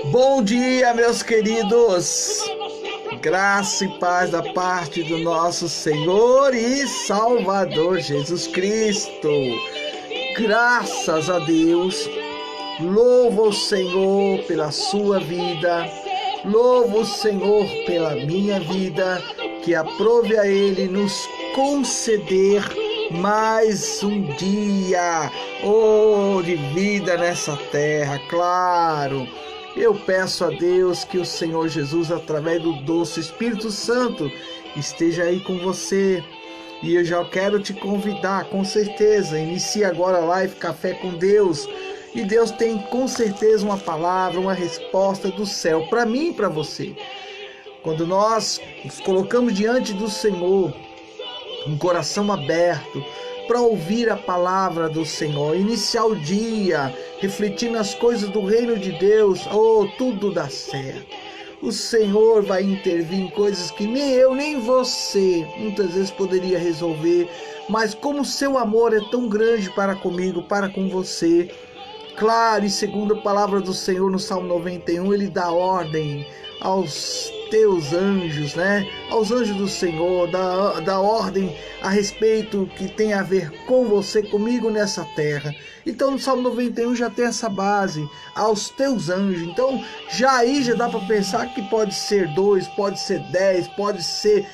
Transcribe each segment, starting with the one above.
Bom dia, meus queridos. Graça e paz da parte do nosso Senhor e Salvador Jesus Cristo. Graças a Deus. Louvo o Senhor pela sua vida. Louvo o Senhor pela minha vida. Que aprove a Ele nos conceder mais um dia, de vida nessa terra, claro. Eu peço a Deus que o Senhor Jesus, através do doce Espírito Santo, esteja aí com você. E eu já quero te convidar, com certeza, inicie agora a live Café com Deus. E Deus tem com certeza uma palavra, uma resposta do céu para mim e para você. Quando nós nos colocamos diante do Senhor, um coração aberto, para ouvir a palavra do Senhor, iniciar o dia, refletindo as coisas do reino de Deus, tudo dá certo. O Senhor vai intervir em coisas que nem eu, nem você, muitas vezes poderia resolver, mas como o seu amor é tão grande para comigo, para com você, claro, e segundo a palavra do Senhor no Salmo 91, Ele dá ordem aos teus anjos, aos anjos do Senhor, dá ordem a respeito que tem a ver com você, comigo nessa terra. Então no Salmo 91 já tem essa base, aos teus anjos. Então já dá para pensar que pode ser 2, pode ser 10, pode ser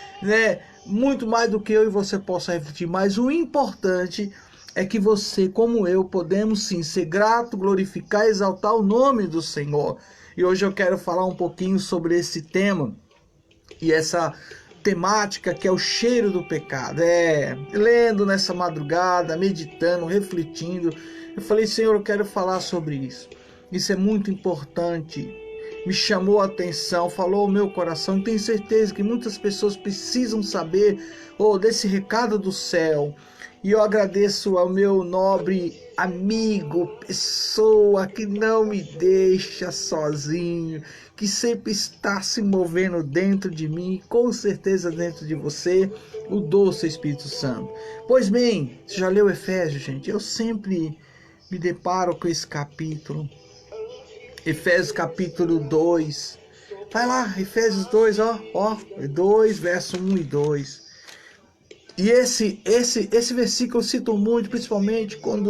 muito mais do que eu e você possa refletir. Mas o importante é que você, como eu, podemos sim ser grato, glorificar, exaltar o nome do Senhor. E hoje eu quero falar um pouquinho sobre esse tema e essa temática que é o cheiro do pecado. Lendo nessa madrugada, meditando, refletindo, eu falei, Senhor, eu quero falar sobre isso. Isso é muito importante. Me chamou a atenção, falou ao meu coração, e tenho certeza que muitas pessoas precisam saber desse recado do céu. E eu agradeço ao meu nobre amigo, pessoa que não me deixa sozinho, que sempre está se movendo dentro de mim, com certeza dentro de você, o doce Espírito Santo. Pois bem, você já leu Efésios, gente? Eu sempre me deparo com esse capítulo. Efésios capítulo 2. Vai lá, Efésios 2, 2, verso 1 e 2. E esse versículo eu cito muito, principalmente quando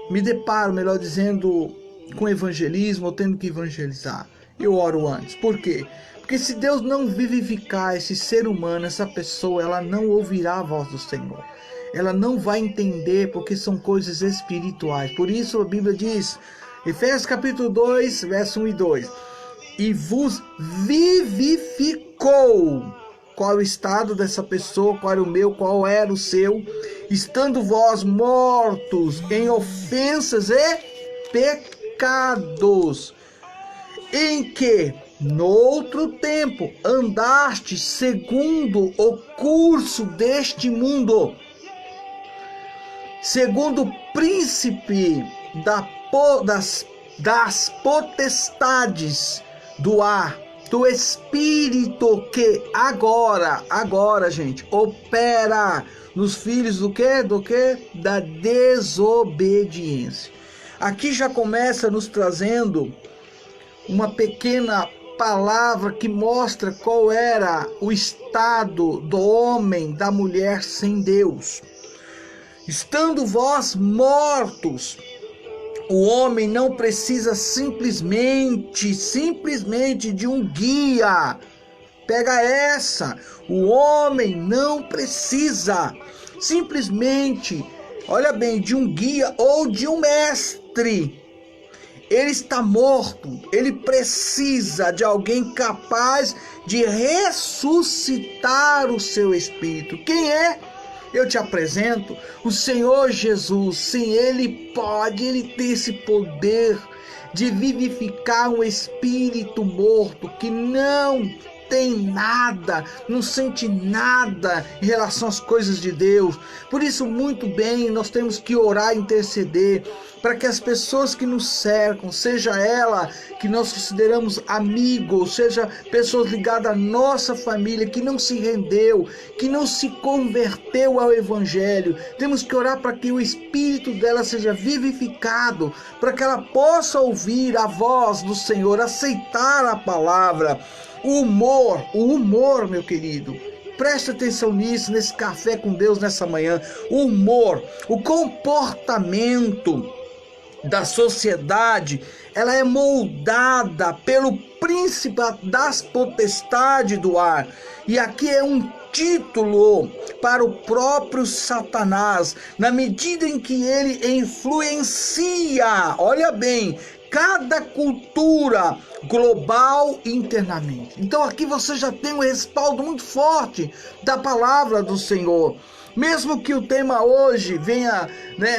me deparo, melhor dizendo, com evangelismo, ou tendo que evangelizar. Eu oro antes. Por quê? Porque se Deus não vivificar esse ser humano, essa pessoa, ela não ouvirá a voz do Senhor. Ela não vai entender, porque são coisas espirituais. Por isso a Bíblia diz, Efésios capítulo 2, verso 1 e 2. E vos vivificou. Qual é o estado dessa pessoa, qual era o meu, qual era o seu, estando vós mortos em ofensas e pecados, em que, noutro tempo, andaste segundo o curso deste mundo, segundo o príncipe das potestades do ar, do espírito que agora, gente, opera nos filhos do quê? Da desobediência. Aqui já começa nos trazendo uma pequena palavra que mostra qual era o estado do homem, da mulher sem Deus. Estando vós mortos, o homem não precisa simplesmente de um guia. Pega essa. O homem não precisa simplesmente, olha bem, de um guia ou de um mestre. Ele está morto. Ele precisa de alguém capaz de ressuscitar o seu espírito. Quem é? Eu te apresento o Senhor Jesus. Sim, Ele tem esse poder de vivificar um espírito morto que não tem nada, não sente nada em relação às coisas de Deus. Por isso, muito bem, nós temos que orar e interceder para que as pessoas que nos cercam, seja ela que nós consideramos amigos, seja pessoas ligadas à nossa família, que não se rendeu, que não se converteu ao Evangelho, temos que orar para que o espírito dela seja vivificado, para que ela possa ouvir a voz do Senhor, aceitar a palavra. O humor, meu querido, preste atenção nisso, nesse café com Deus nessa manhã. O humor, o comportamento da sociedade, ela é moldada pelo príncipe das potestades do ar. E aqui é um título para o próprio Satanás, na medida em que ele influencia, olha bem, cada cultura global e internamente. Então aqui você já tem um respaldo muito forte da palavra do Senhor. Mesmo que o tema hoje venha,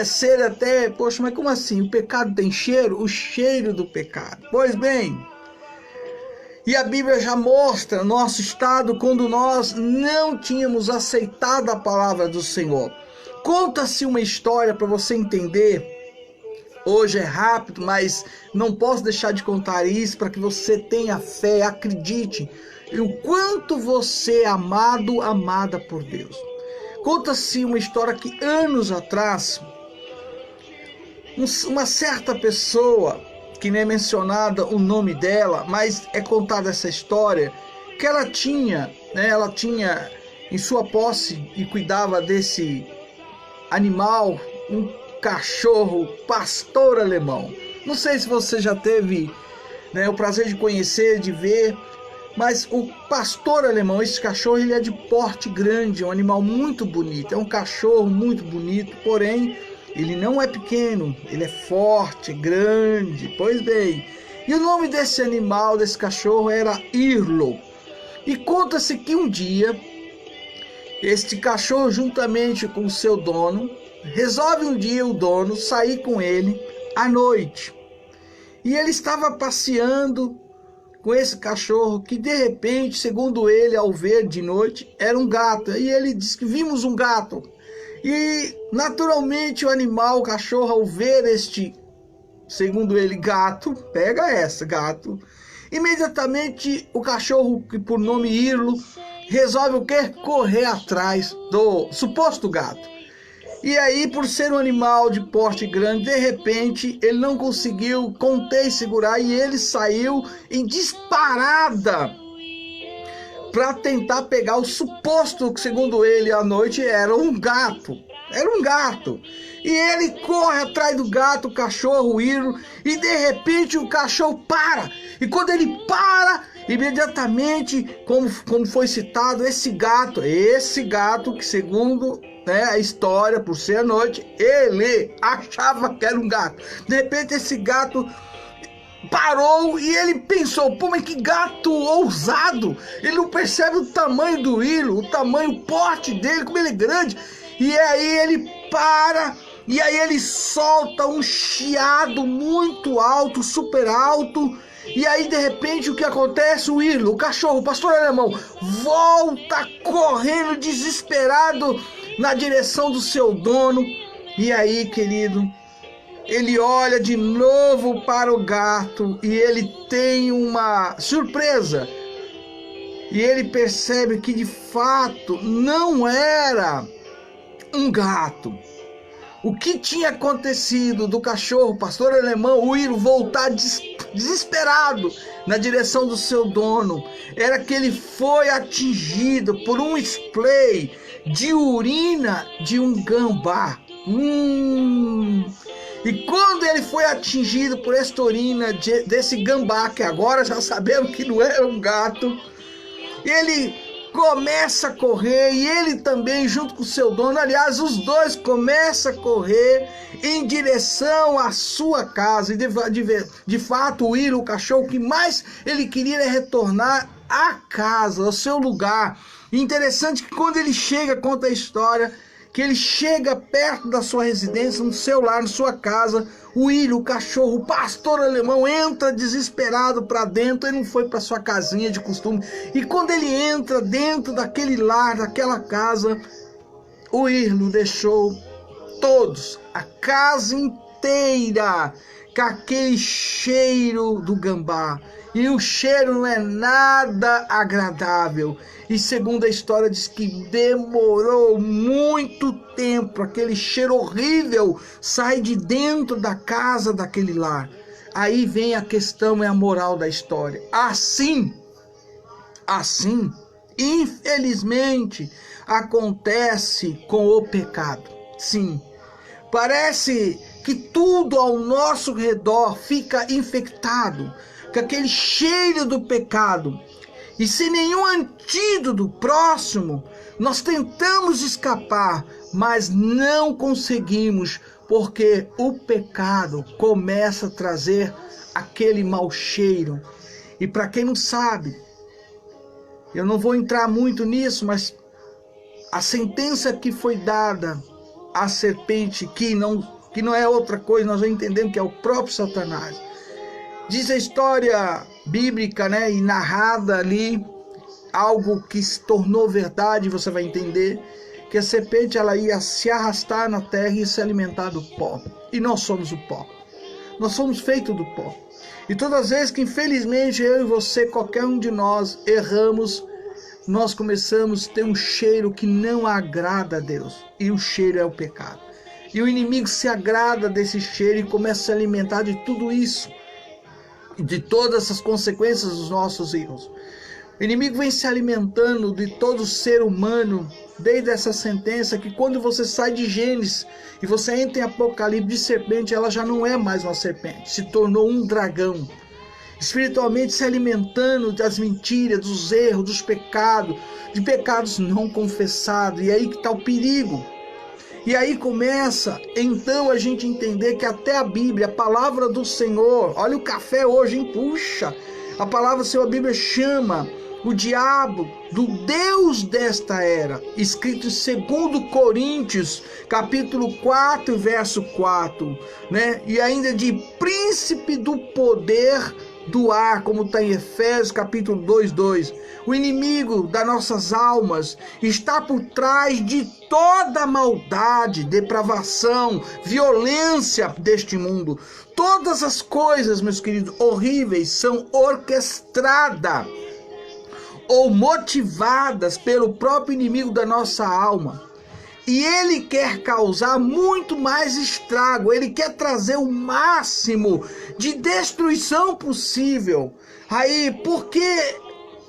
ser até, poxa, mas como assim? O pecado tem cheiro? O cheiro do pecado. Pois bem, e a Bíblia já mostra nosso estado quando nós não tínhamos aceitado a palavra do Senhor. Conta-se uma história para você entender. Hoje é rápido, mas não posso deixar de contar isso para que você tenha fé, acredite em o quanto você é amado, amada por Deus. Conta-se uma história que anos atrás, uma certa pessoa, que nem é mencionada o nome dela, mas é contada essa história, que ela tinha em sua posse e cuidava desse animal, um cachorro pastor alemão. Não sei se você já teve o prazer de conhecer, de ver, mas o pastor alemão, esse cachorro, ele é de porte grande, é um animal muito bonito, é um cachorro muito bonito, porém, ele não é pequeno, ele é forte, grande. Pois bem, e o nome desse animal, desse cachorro, era Irlo. E conta-se que um dia, este cachorro, juntamente com o seu dono, resolve um dia o dono sair com ele à noite. E ele estava passeando com esse cachorro que de repente, segundo ele, ao ver de noite, era um gato. E ele disse que vimos um gato. E naturalmente o animal, o cachorro, ao ver este, segundo ele, gato, gato, imediatamente o cachorro, que por nome Irlo, resolve o quê? Correr atrás do suposto gato. E aí, por ser um animal de porte grande, de repente, ele não conseguiu conter e segurar, e ele saiu em disparada para tentar pegar o suposto, que segundo ele, à noite, era um gato. Era um gato. E ele corre atrás do gato, o cachorro, o Irlo, e de repente o cachorro para. E quando ele para, imediatamente, como foi citado, esse gato que segundo a história, por ser à noite, ele achava que era um gato. De repente esse gato parou e ele pensou, pô, mas que gato ousado. Ele não percebe o tamanho do Irlo, o tamanho, o porte dele, como ele é grande. E aí ele para, e aí ele solta um chiado muito alto, super alto. E aí, de repente, o que acontece? O Irlo, o cachorro, o pastor alemão, volta correndo desesperado na direção do seu dono. E aí, querido, ele olha de novo para o gato e ele tem uma surpresa. E ele percebe que, de fato, não era um gato. O que tinha acontecido do cachorro, o pastor alemão, o Irlo, voltar desesperado na direção do seu dono, era que ele foi atingido por um spray de urina de um gambá. E quando ele foi atingido por esta urina desse gambá, que agora já sabemos que não era um gato, ele começa a correr, e ele também junto com o seu dono, aliás, os dois começam a correr em direção à sua casa. E de fato, o Irlo, o cachorro, o que mais ele queria era retornar à casa, ao seu lugar. E interessante que quando ele chega, conta a história, que ele chega perto da sua residência, no seu lar, na sua casa, o William, o cachorro, o pastor alemão, entra desesperado para dentro. Ele não foi para sua casinha de costume. E quando ele entra dentro daquele lar, daquela casa, o William deixou todos, a casa inteira, com aquele cheiro do gambá. E o cheiro não é nada agradável. E segundo a história, diz que demorou muito tempo. Aquele cheiro horrível sai de dentro da casa daquele lar. Aí vem a questão, é a moral da história. Assim, infelizmente, acontece com o pecado. Sim, parece que tudo ao nosso redor fica infectado com aquele cheiro do pecado. E sem nenhum antídoto próximo, nós tentamos escapar, mas não conseguimos, porque o pecado começa a trazer aquele mau cheiro. E para quem não sabe, eu não vou entrar muito nisso, mas a sentença que foi dada à serpente, que não é outra coisa, nós já entendemos que é o próprio Satanás. Diz a história bíblica, né, e narrada ali, algo que se tornou verdade, você vai entender, que a serpente ela ia se arrastar na terra e se alimentar do pó. E nós somos o pó. Nós somos feitos do pó. E todas as vezes que infelizmente eu e você, qualquer um de nós, erramos, nós começamos a ter um cheiro que não agrada a Deus. E o cheiro é o pecado. E o inimigo se agrada desse cheiro e começa a se alimentar de tudo isso, de todas essas consequências dos nossos erros. O inimigo vem se alimentando de todo ser humano, desde essa sentença que quando você sai de Gênesis e você entra em Apocalipse, de serpente, ela já não é mais uma serpente, se tornou um dragão. Espiritualmente se alimentando das mentiras, dos erros, dos pecados, de pecados não confessados. E aí que está o perigo. E aí começa, então, a gente entender que até a Bíblia, a palavra do Senhor, olha o café hoje, hein? Puxa, a palavra do Senhor, a Bíblia chama o diabo do Deus desta era, escrito em 2 Coríntios, capítulo 4, verso 4, né? E ainda de príncipe do poder do ar, como está em Efésios, capítulo 2, 2. O inimigo das nossas almas está por trás de toda maldade, depravação, violência deste mundo. Todas as coisas, meus queridos, horríveis, são orquestradas ou motivadas pelo próprio inimigo da nossa alma. E ele quer causar muito mais estrago, ele quer trazer o máximo de destruição possível. Aí, porque,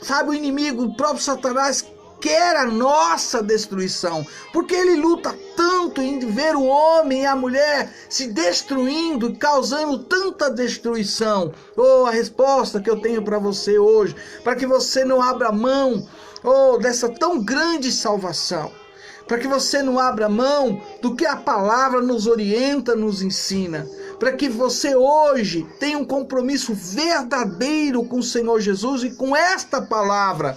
sabe, o inimigo, o próprio Satanás, quer a nossa destruição, porque ele luta tanto em ver o homem e a mulher se destruindo, causando tanta destruição. Oh, a resposta que eu tenho para você hoje, para que você não abra mão, dessa tão grande salvação, para que você não abra mão do que a palavra nos orienta, nos ensina, para que você hoje tenha um compromisso verdadeiro com o Senhor Jesus e com esta palavra.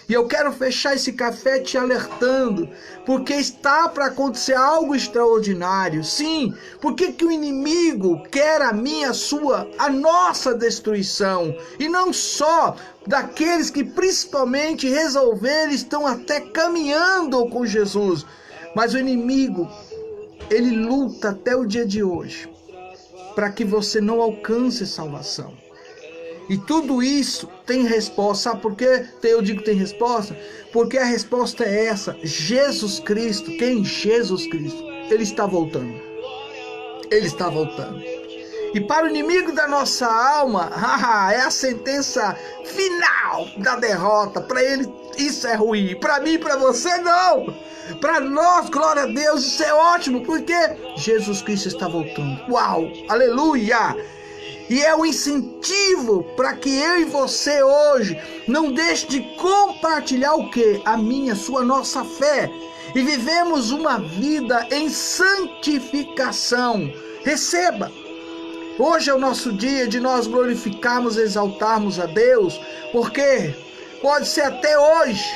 E eu quero fechar esse café te alertando, porque está para acontecer algo extraordinário. Sim, porque que o inimigo quer a minha, a nossa destruição. E não só daqueles que principalmente resolveram, estão até caminhando com Jesus. Mas o inimigo, ele luta até o dia de hoje, para que você não alcance salvação. E tudo isso tem resposta. Sabe por quê? Eu digo que tem resposta? Porque a resposta é essa. Jesus Cristo. Quem? Jesus Cristo. Ele está voltando. Ele está voltando. E para o inimigo da nossa alma, é a sentença final da derrota. Para ele isso é ruim. Para mim e para você não. Para nós, glória a Deus, isso é ótimo. Porque Jesus Cristo está voltando. Uau! Aleluia! E é um incentivo para que eu e você hoje não deixe de compartilhar o quê? A minha, sua, nossa fé. E vivemos uma vida em santificação. Receba. Hoje é o nosso dia de nós glorificarmos e exaltarmos a Deus. Porque pode ser até hoje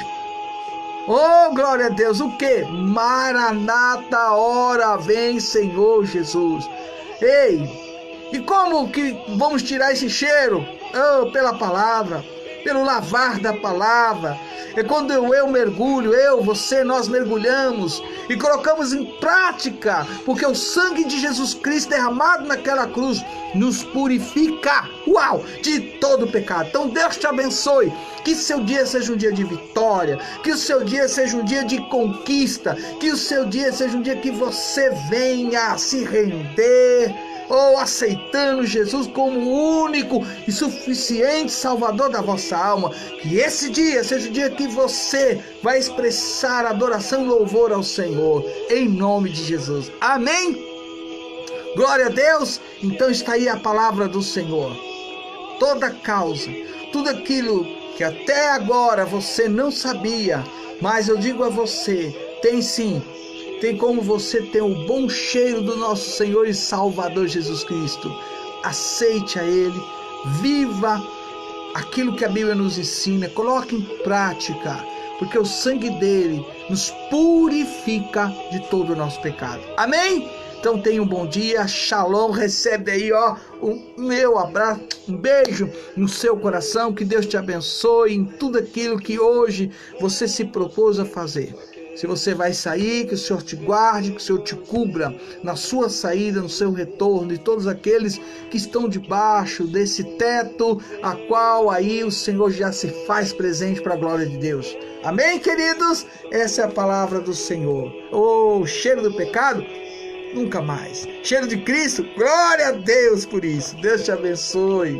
Oh, glória a Deus. O que? Maranata, hora vem, Senhor Jesus. Ei, e como que vamos tirar esse cheiro? Oh, pela palavra, pelo lavar da palavra. É quando eu mergulho, você, nós mergulhamos e colocamos em prática, porque o sangue de Jesus Cristo derramado naquela cruz nos purifica, de todo pecado. Então Deus te abençoe, que seu dia seja um dia de vitória, que o seu dia seja um dia de conquista, que o seu dia seja um dia que você venha se render, ou aceitando Jesus como o único e suficiente Salvador da vossa alma. Que esse dia seja o dia que você vai expressar adoração e louvor ao Senhor, em nome de Jesus. Amém? Glória a Deus. Então está aí a palavra do Senhor. Toda causa, tudo aquilo que até agora você não sabia, mas eu digo a você, tem sim. Tem como você ter o bom cheiro do nosso Senhor e Salvador Jesus Cristo. Aceite a Ele, viva aquilo que a Bíblia nos ensina, coloque em prática, porque o sangue dele nos purifica de todo o nosso pecado. Amém? Então tenha um bom dia, shalom, recebe aí o meu abraço, um beijo no seu coração, que Deus te abençoe em tudo aquilo que hoje você se propôs a fazer. Se você vai sair, que o Senhor te guarde, que o Senhor te cubra na sua saída, no seu retorno, e todos aqueles que estão debaixo desse teto, a qual aí o Senhor já se faz presente para a glória de Deus. Amém, queridos? Essa é a palavra do Senhor. Oh, cheiro do pecado? Nunca mais. Cheiro de Cristo? Glória a Deus por isso. Deus te abençoe.